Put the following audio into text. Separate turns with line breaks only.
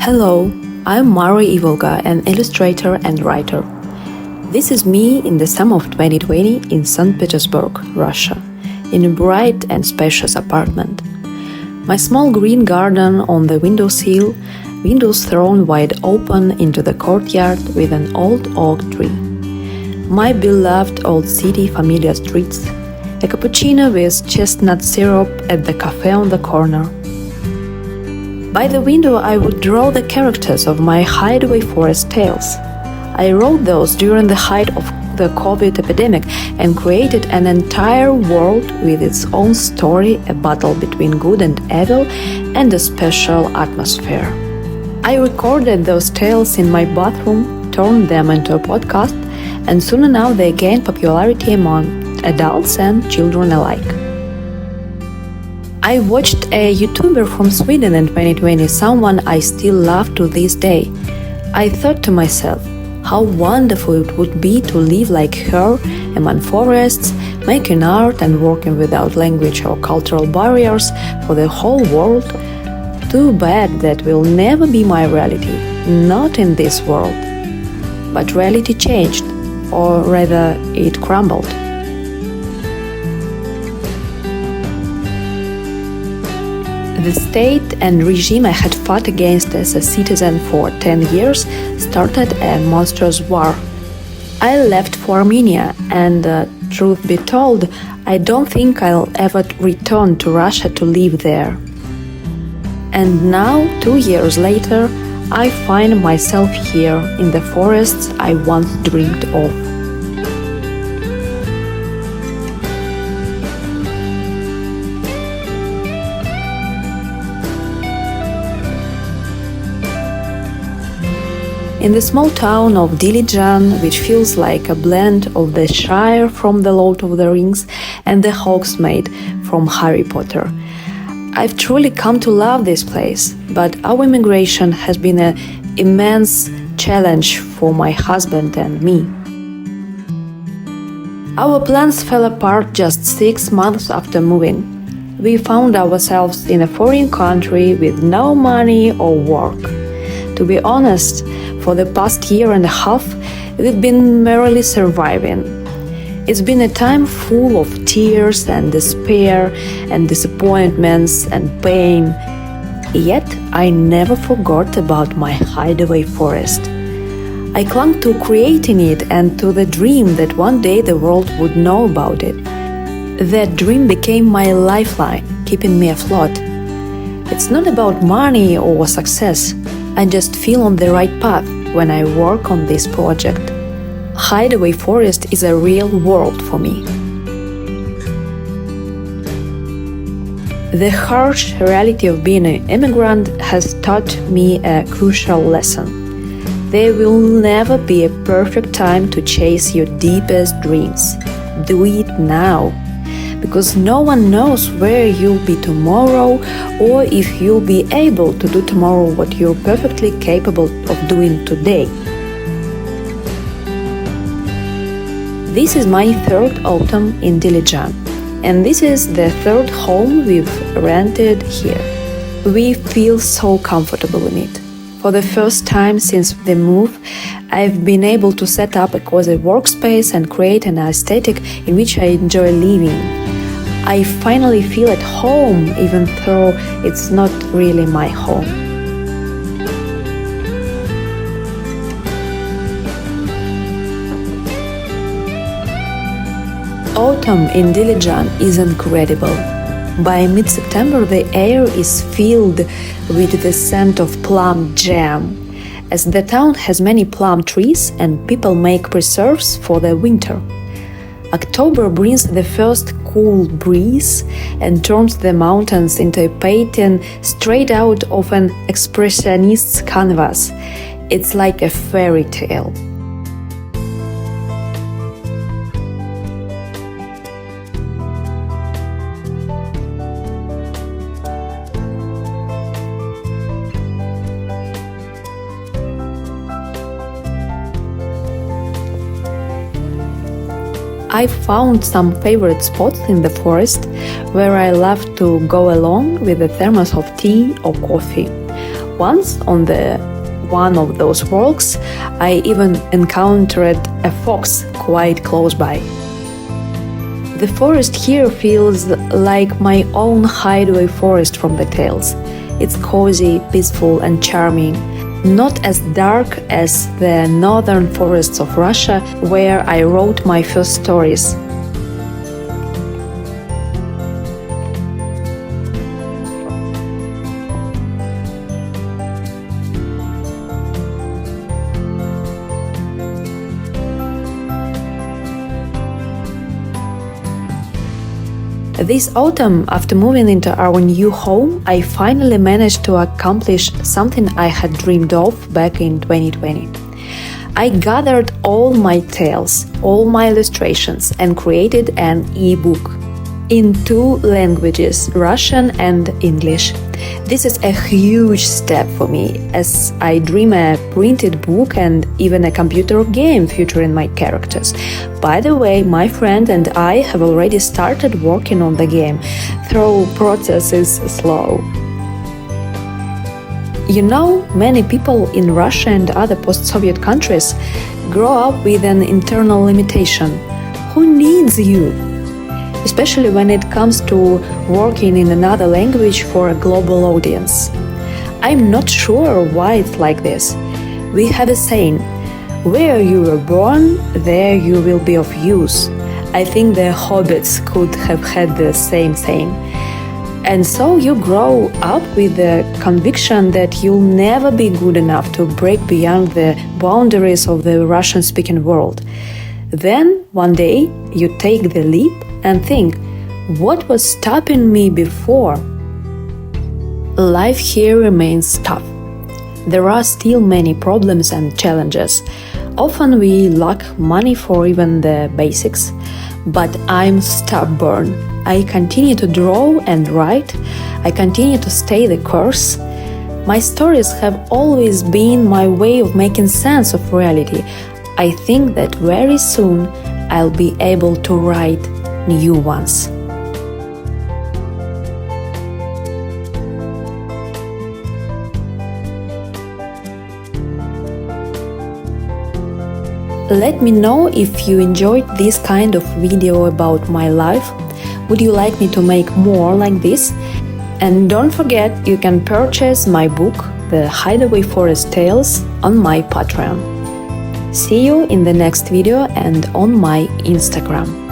Hello, I'm Mari Ivolga, an illustrator and writer. This is me in the summer of 2020 in St. Petersburg, Russia, in a bright and spacious apartment. My small green garden on the windowsill, windows thrown wide open into the courtyard with an old oak tree. My beloved old city, familiar streets, a cappuccino with chestnut syrup at the cafe on the corner. By the window I would draw the characters of my hideaway forest tales. I wrote those during the height of the COVID epidemic and created an entire world with its own story, a battle between good and evil, and a special atmosphere. I recorded those tales in my bathroom, turned them into a podcast, and soon enough they gained popularity among adults and children alike. I watched a YouTuber from Sweden in 2020, someone I still love to this day. I thought to myself, how wonderful it would be to live like her among forests, making art and working without language or cultural barriers for the whole world. Too bad that will never be my reality, not in this world. But reality changed, or rather it crumbled. The state and regime I had fought against as a citizen for 10 years started a monstrous war. I left for Armenia and, truth be told, I don't think I'll ever return to Russia to live there. And now, 2 years later, I find myself here in the forests I once dreamed of. In the small town of Dilijan, which feels like a blend of the Shire from The Lord of the Rings and the Hogsmeade from Harry Potter. I've truly come to love this place, but our immigration has been an immense challenge for my husband and me. Our plans fell apart just 6 months after moving. We found ourselves in a foreign country with no money or work. To be honest, for the past year and a half, we've been merely surviving. It's been a time full of tears and despair and disappointments and pain. Yet I never forgot about my hideaway forest. I clung to creating it and to the dream that one day the world would know about it. That dream became my lifeline, keeping me afloat. It's not about money or success. I just feel on the right path when I work on this project. Hideaway Forest is a real world for me. The harsh reality of being an immigrant has taught me a crucial lesson. There will never be a perfect time to chase your deepest dreams. Do it now. Because no one knows where you'll be tomorrow or if you'll be able to do tomorrow what you're perfectly capable of doing today. This is my third autumn in Dilijan, and this is the third home we've rented here. We feel so comfortable in it. For the first time since the move, I've been able to set up a cozy workspace and create an aesthetic in which I enjoy living. I finally feel at home, even though it's not really my home. Autumn in Dilijan is incredible. By mid-September, the air is filled with the scent of plum jam, as the town has many plum trees and people make preserves for the winter. October brings the first cool breeze and turns the mountains into a painting straight out of an expressionist's canvas. It's like a fairy tale. I found some favorite spots in the forest where I love to go along with a thermos of tea or coffee. Once on one of those walks, I even encountered a fox quite close by. The forest here feels like my own hideaway forest from the tales. It's cozy, peaceful and charming, not as dark as the northern forests of Russia, where I wrote my first stories. This autumn, after moving into our new home, I finally managed to accomplish something I had dreamed of back in 2020. I gathered all my tales, all my illustrations, and created an e-book in 2 languages, Russian and English. This is a huge step for me, as I dream a printed book and even a computer game featuring my characters. By the way, my friend and I have already started working on the game, though process is slow. You know, many people in Russia and other post-Soviet countries grow up with an internal limitation. Who needs you? Especially when it comes to working in another language for a global audience. I'm not sure why it's like this. We have a saying, where you were born, there you will be of use. I think the hobbits could have had the same saying. And so you grow up with the conviction that you'll never be good enough to break beyond the boundaries of the Russian-speaking world. Then, one day, you take the leap and think, what was stopping me before? Life here remains tough. There are still many problems and challenges. Often we lack money for even the basics, but I'm stubborn. I continue to draw and write. I continue to stay the course. My stories have always been my way of making sense of reality. I think that very soon I'll be able to write new ones. Let me know if you enjoyed this kind of video about my life. Would you like me to make more like this? And don't forget, you can purchase my book, The Hideaway Forest Tales, on my Patreon. See you in the next video and on my Instagram.